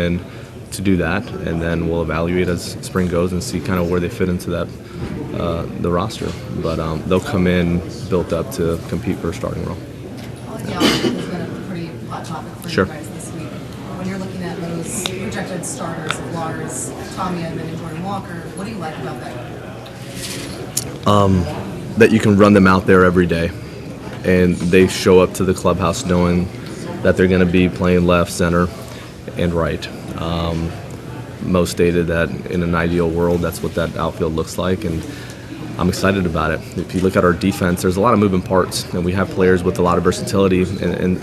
in to do that, and then we'll evaluate as spring goes and see kind of where they fit into that the roster. But they'll come in built up to compete for a starting role. The offense has been a pretty hot topic for Sure. you guys this week. When you're looking at those projected starters of Lars, Tommy Edman, and Jordan Walker, what do you like about that? That you can run them out there every day, and they show up to the clubhouse knowing that they're going to be playing left, center, and right. Mo stated that in an ideal world, that's what that outfield looks like, and I'm excited about it. If you look at our defense, there's a lot of moving parts, and we have players with a lot of versatility, and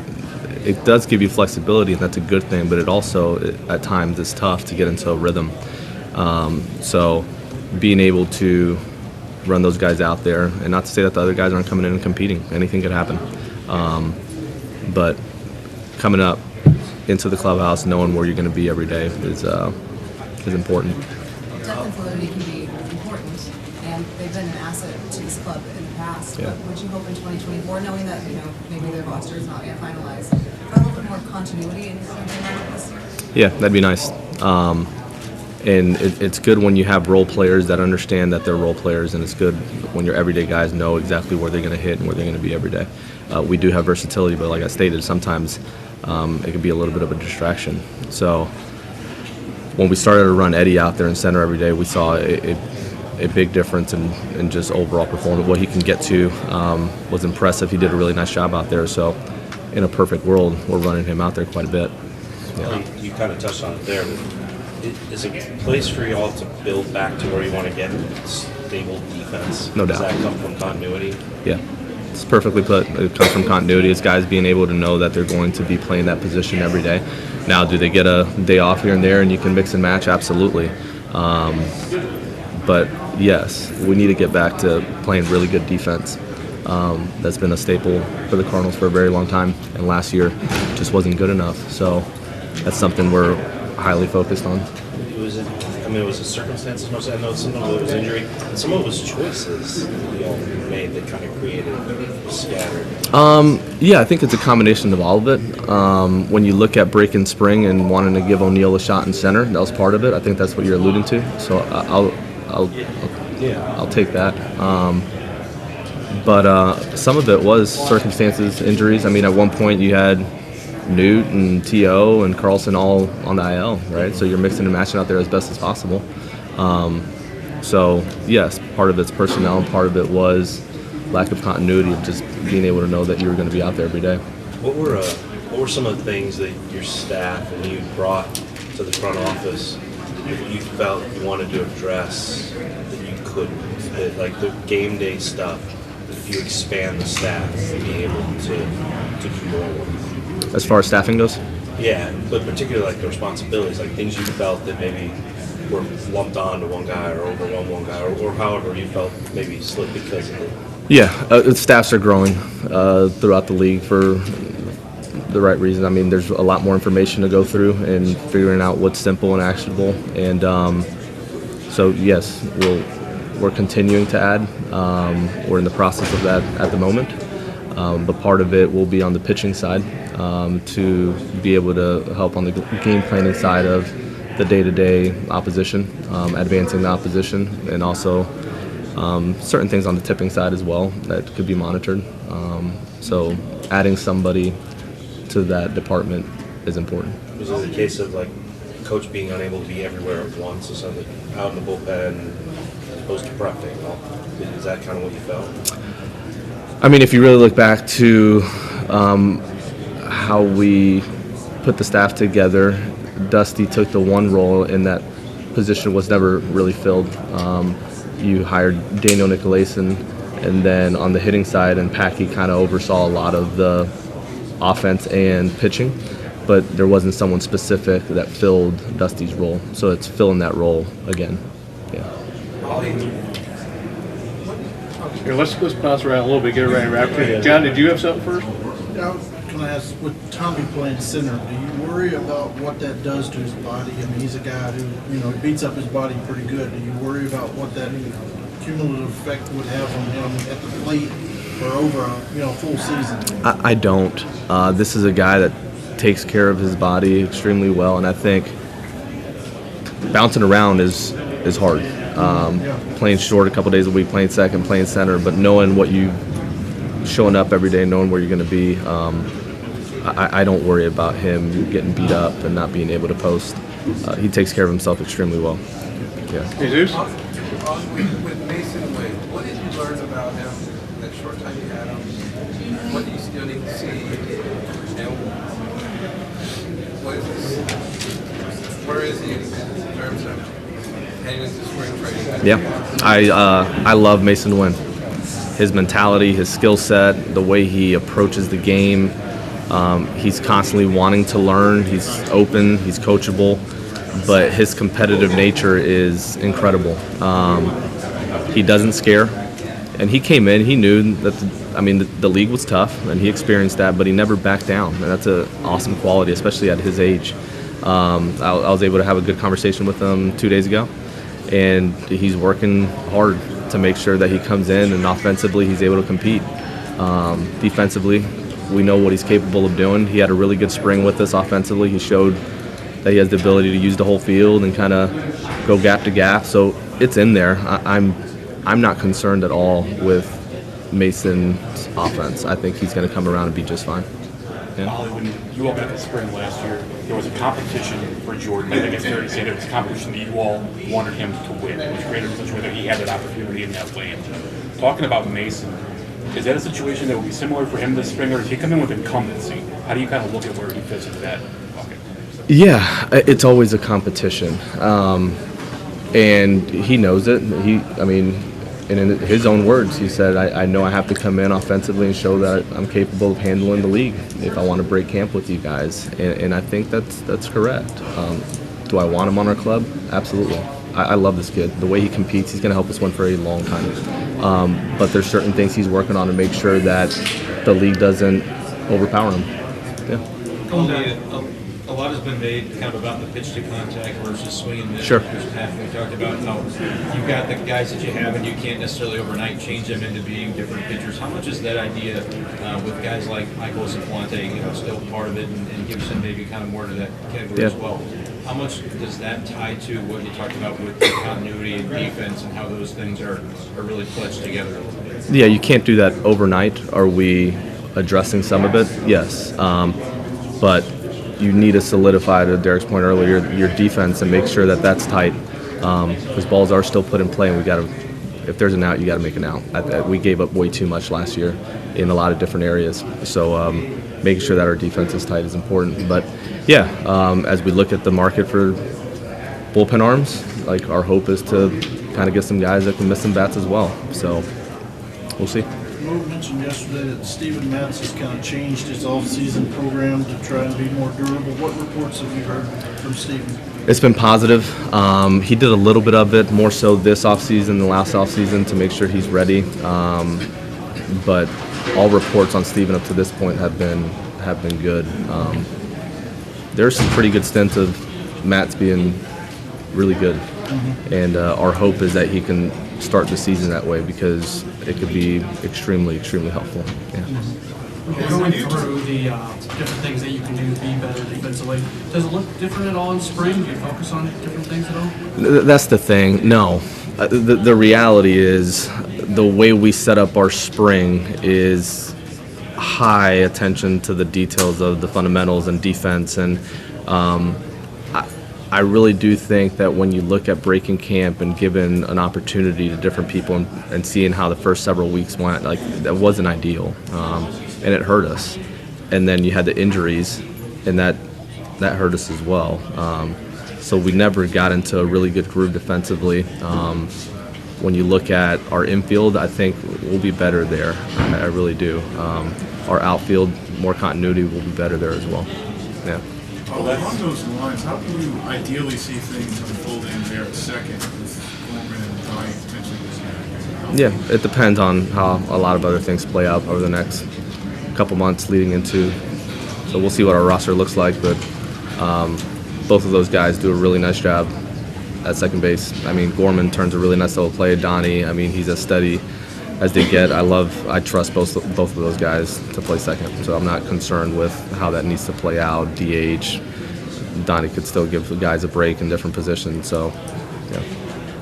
it does give you flexibility, and that's a good thing, but it also, at times, is tough to get into a rhythm. So being able to run those guys out there, and not to say that the other guys aren't coming in and competing. Anything could happen. But coming up into the clubhouse, knowing where you're going to be every day is important. Depth and fluidity can be important, and they've been an asset to this club in the past. Yeah. But would you hope in 2024, knowing that maybe their roster is not yet finalized, for a little bit more continuity in your lineup this year? Yeah, that'd be nice. And it's good when you have role players that understand that they're role players, and it's good when your everyday guys know exactly where they're going to hit and where they're going to be every day. We do have versatility, but like I stated, sometimes it can be a little bit of a distraction. So when we started to run Eddie out there in center every day, we saw a big difference in just overall performance. What he can get to was impressive. He did a really nice job out there. So in a perfect world, we're running him out there quite a bit. Yeah. You kind of touched on it there. Is it a place for you all to build back to where you want to get stable defense? No doubt. Does that come from continuity? Yeah, it's perfectly put. It comes from continuity. It's guys being able to know that they're going to be playing that position every day. Now, do they get a day off here and there and you can mix and match? Absolutely. But yes, we need to get back to playing really good defense. That's been a staple for the Cardinals for a very long time, and last year just wasn't good enough. So that's something we're highly focused on. It was the circumstances mostly. I know some of it was injury, and some of it was choices you all made that kind of created scattered. Yeah, I think it's a combination of all of it. When you look at breaking spring and wanting to give O'Neal a shot in center, that was part of it. I think that's what you're alluding to. So I'll take that. But some of it was circumstances, injuries. I mean, at one point you had Newt and T.O. and Carlson all on the IL, right? So you're mixing and matching out there as best as possible. So, yes, part of it's personnel, part of it was lack of continuity of just being able to know that you were going to be out there every day. What were some of the things that your staff and you brought to the front office that you felt you wanted to address that you couldn't? Like the game day stuff, if you expand the staff and be able to do more with? As far as staffing goes? Yeah, but particularly like the responsibilities, like things you felt that maybe were lumped on to one guy or overwhelmed one guy, or however you felt maybe slipped because of it. Yeah, staffs are growing throughout the league for the right reason. I mean, there's a lot more information to go through and figuring out what's simple and actionable. And so, yes, we're continuing to add. We're in the process of that at the moment. But part of it will be on the pitching side to be able to help on the game planning side of the day-to-day opposition, advancing the opposition, and also certain things on the tipping side as well that could be monitored. So adding somebody to that department is important. Was it a case of like coach being unable to be everywhere at once, or something out in the bullpen as opposed to prepping? Is that kind of what you felt? I mean, if you really look back to how we put the staff together, Dusty took the one role in that position was never really filled. You hired Daniel Nicolason, and then on the hitting side, and Packy kind of oversaw a lot of the offense and pitching, but there wasn't someone specific that filled Dusty's role. So it's filling that role again. Yeah. Here, let's bounce around a little bit, get it right. John, did you have something first? Yeah, I was going to ask, with Tommy playing center, do you worry about what that does to his body? I mean, he's a guy who, beats up his body pretty good. Do you worry about what that cumulative effect would have on him at the plate for over a full season? I don't. This is a guy that takes care of his body extremely well, and I think bouncing around is hard. Playing short a couple days a week, playing second, playing center, but knowing what you showing up every day, knowing where you're going to be, I don't worry about him getting beat up and not being able to post. He takes care of himself extremely well. Yeah. Jesus? With Mason Wade, what did you learn about him that short time you had him? What do you still need to see? And what is this, where is he in terms of heading into spring training? Yeah, I love Mason Wynn. His mentality, his skill set, the way he approaches the game. He's constantly wanting to learn. He's open. He's coachable. But his competitive nature is incredible. He doesn't scare. And he came in, he knew that, the league was tough, and he experienced that, but he never backed down. And that's an awesome quality, especially at his age. I was able to have a good conversation with him 2 days ago, and he's working hard to make sure that he comes in and offensively he's able to compete. Defensively, we know what he's capable of doing. He had a really good spring with us offensively. He showed that he has the ability to use the whole field and kind of go gap to gap. So it's in there. I'm not concerned at all with Mason's offense. I think he's going to come around and be just fine. Yeah. Molly, when you opened up the spring last year, there was a competition for Jordan. I think it's fair to say there was a competition that you all wanted him to win. It was created in such a way that he had that opportunity in that lane. Talking about Mason, is that a situation that would be similar for him this spring, or does he come in with incumbency? How do you kind of look at where he fits into that bucket? Yeah, it's always a competition, and he knows it. And in his own words, he said, I know I have to come in offensively and show that I'm capable of handling the league if I want to break camp with you guys. And I think that's correct. Do I want him on our club? Absolutely. I love this kid. The way he competes, he's going to help us win for a long time. But there's certain things he's working on to make sure that the league doesn't overpower him. Yeah. A lot has been made kind of about the pitch to contact versus swinging the Sure. half. We talked about how you've got the guys that you have and you can't necessarily overnight change them into being different pitchers. How much is that idea with guys like Michael Saplante, still part of it, and Gibson maybe kind of more to that category as well? How much does that tie to what you talked about with the continuity and defense and how those things are really pledged together? Yeah, you can't do that overnight. Are we addressing some of it? Yes. But you need to solidify, to Derek's point earlier, your defense and make sure that that's tight, because balls are still put in play, and we got to. If there's an out, you got to make an out. We gave up way too much last year in a lot of different areas, so making sure that our defense is tight is important. But yeah, as we look at the market for bullpen arms, like our hope is to kind of get some guys that can miss some bats as well. So we'll see. You mentioned yesterday that Steven Matz has kind of changed his off-season program to try and be more durable. What reports have you heard from Steven? It's been positive. He did a little bit of it, more so this offseason than last offseason, to make sure he's ready. But all reports on Steven up to this point have been good. There's some pretty good stints of Matt's being really good. And our hope is that he can start the season that way, because it could be extremely, extremely helpful. Yeah. Going through the different things that you can do to be better defensively, does it look different at all in spring? Do you focus on different things at all? That's the thing. No. The reality is the way we set up our spring is high attention to the details of the fundamentals and defense, and I really do think that when you look at breaking camp and giving an opportunity to different people and seeing how the first several weeks went, like, that wasn't ideal, and it hurt us. And then you had the injuries, and that hurt us as well. So we never got into a really good groove defensively. When you look at our infield, I think we'll be better there. I really do. Our outfield, more continuity, will be better there as well. Yeah. Along those lines, how do you ideally see things unfolding there at second with Gorman and Bryant potentially this year? Yeah, it depends on how a lot of other things play out over the next couple months leading into. So we'll see what our roster looks like, but both of those guys do a really nice job at second base. Gorman turns a really nice little play. Donnie, he's as steady as they get. I trust both of those guys to play second, so I'm not concerned with how that needs to play out. DH, Donnie could still give the guys a break in different positions. So, yeah.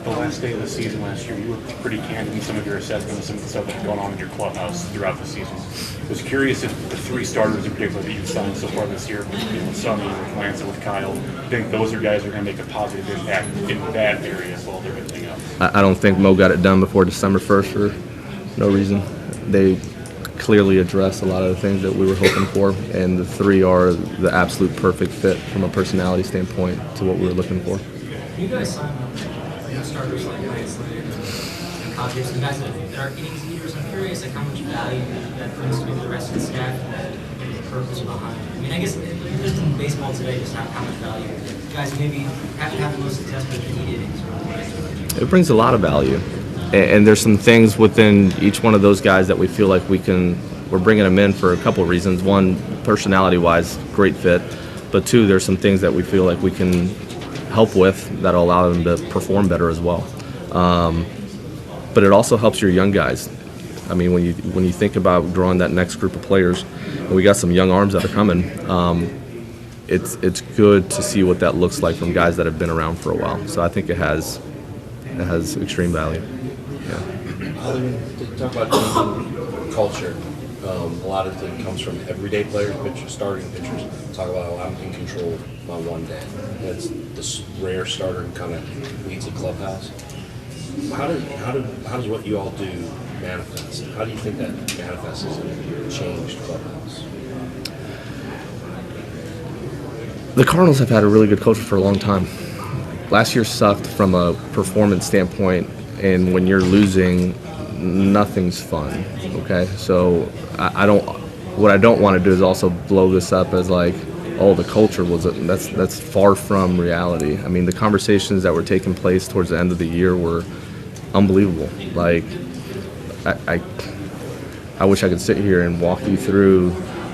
The last day of the season last year, you were pretty candid in some of your assessment of some of the stuff that's going on in your clubhouse throughout the season. I was curious if the 3 starters in particular that you've signed so far this year, with Sonny, with Lance, and with Kyle, think those are guys who are going to make a positive impact in that area as well as everything else? I don't think Mo got it done before December 1st for no reason. They clearly addressed a lot of the things that we were hoping for, and the 3 are the absolute perfect fit from a personality standpoint to what we were looking for. You guys sign starters like Lance, Lynn, and Kyle Gibson, guys that are innings leaders. I'm curious how much value that brings to maybe the rest of the staff and the purpose behind it. I mean, I guess just in baseball today, just how much value guys maybe have to have the most success with the innings. It brings a lot of value. And there's some things within each one of those guys that we feel like we're bringing them in for a couple of reasons. One, personality-wise, great fit. But 2, there's some things that we feel like we can help with that'll allow them to perform better as well. But it also helps your young guys. I mean, when you think about drawing that next group of players, and we got some young arms that are coming, it's good to see what that looks like from guys that have been around for a while. So I think it has extreme value. Yeah. To talk about changing culture, a lot of it comes from everyday players, pitchers, starting pitchers. Talk about how I'm in control my one day. That's this rare starter who kind of leads a clubhouse. How does what you all do manifest? How do you think that manifests in a changed clubhouse? The Cardinals have had a really good culture for a long time. Last year sucked from a performance standpoint, and when you're losing, nothing's fun. Okay, so what I don't want to do is also blow this up as like, oh, the culture was that's far from reality. I mean, the conversations that were taking place towards the end of the year were unbelievable. Like, I wish I could sit here and walk you through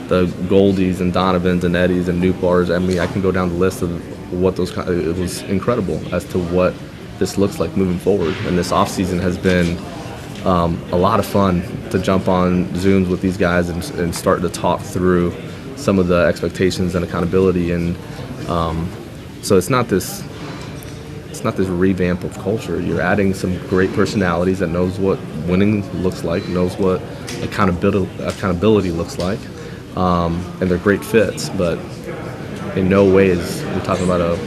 the Goldies and Donovans and Eddies and Nuke bars. I mean, I can go down the list of what those. It was incredible as to what this looks like moving forward. And this off season has been a lot of fun to jump on Zooms with these guys and start to talk through some of the expectations and accountability. And so it's not this revamp of culture. You're adding some great personalities that knows what winning looks like, knows what accountability looks like, and they're great fits. But in no way is we're talking about a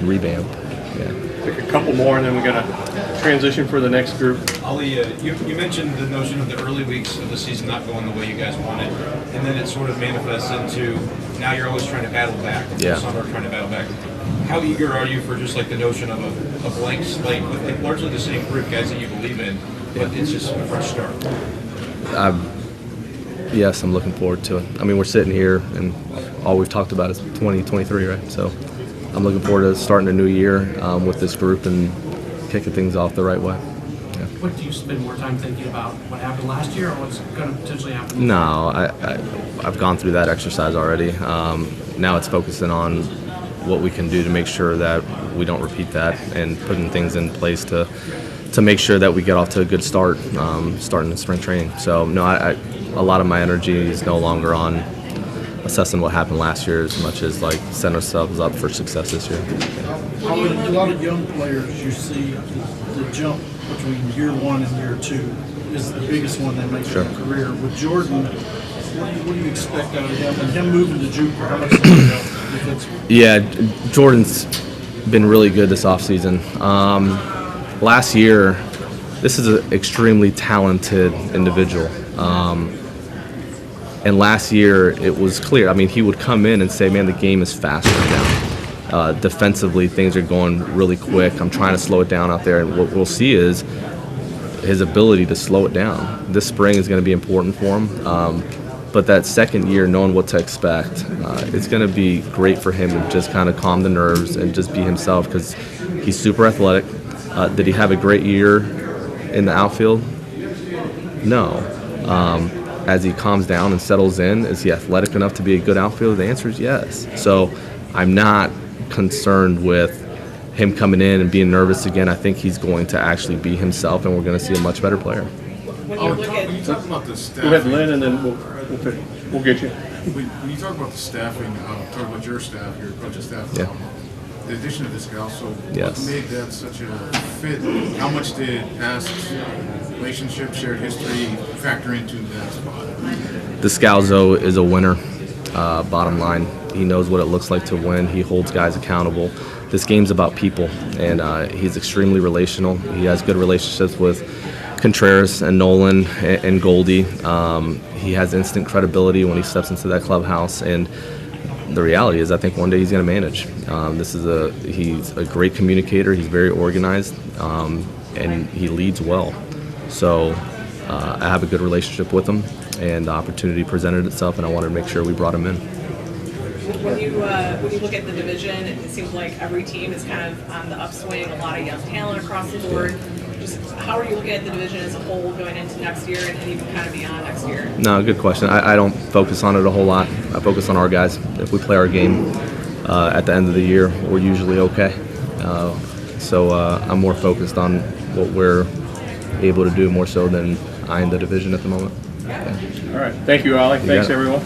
revamp. Yeah. Take a couple more, and then we're gonna transition for the next group. Ollie, you mentioned the notion of the early weeks of the season not going the way you guys wanted, and then it sort of manifests into now you're always trying to battle back. Yeah. Some are trying to battle back. How eager are you for just like the notion of a blank slate with like largely the same group guys that you believe in, but it's just a fresh start? Yes, I'm looking forward to it. I mean, we're sitting here, and all we've talked about is 2023, right? So I'm looking forward to starting a new year with this group and kicking things off the right way. Yeah. What do you spend more time thinking about? What happened last year, or what's going to potentially happen? No, I've gone through that exercise already. Now it's focusing on what we can do to make sure that we don't repeat that, and putting things in place to make sure that we get off to a good start starting in spring training. So no, a lot of my energy is no longer on assessing what happened last year as much as like setting ourselves up for success this year. A lot of young players, you see the jump between year 1 and year 2 is the biggest one that makes Sure. their career. With Jordan, what do you expect out of him? And him moving to Jupiter, how much does that help defensively? Yeah, Jordan's been really good this offseason. Last year, this is an extremely talented individual. And last year, it was clear. I mean, he would come in and say, man, the game is faster now. Defensively, things are going really quick. I'm trying to slow it down out there. And what we'll see is his ability to slow it down. This spring is going to be important for him. But that second year, knowing what to expect, it's going to be great for him to just kind of calm the nerves and just be himself, because he's super athletic. Did he have a great year in the outfield? No. As he calms down and settles in, is he athletic enough to be a good outfielder? The answer is yes. So I'm not concerned with him coming in and being nervous again. I think he's going to actually be himself, and we're going to see a much better player. When you talk about the staff, Go ahead, Lynn, and then we'll get you. When you talk about the staffing, talk about your staff, your coaching staff, Yeah. the addition of this guy also, Yes. what made that such a fit? How much did past relationship, shared history factor into that spot? Descalzo is a winner, bottom line. He knows what it looks like to win. He holds guys accountable. This game's about people, and he's extremely relational. He has good relationships with Contreras and Nolan and Goldie. He has instant credibility when he steps into that clubhouse, and the reality is I think one day he's going to manage. He's a great communicator. He's very organized, and he leads well. So I have a good relationship with him, and the opportunity presented itself, and I wanted to make sure we brought him in. When you look at the division, it seems like every team is kind of on the upswing, a lot of young talent across the board. Just how are you looking at the division as a whole going into next year and even kind of beyond next year? No, good question. I don't focus on it a whole lot. I focus on our guys. If we play our game at the end of the year, we're usually okay. So I'm more focused on what we're able to do more so than eyeing the division at the moment. Yeah. All right. Thank you, Ollie. Thanks, it. everyone.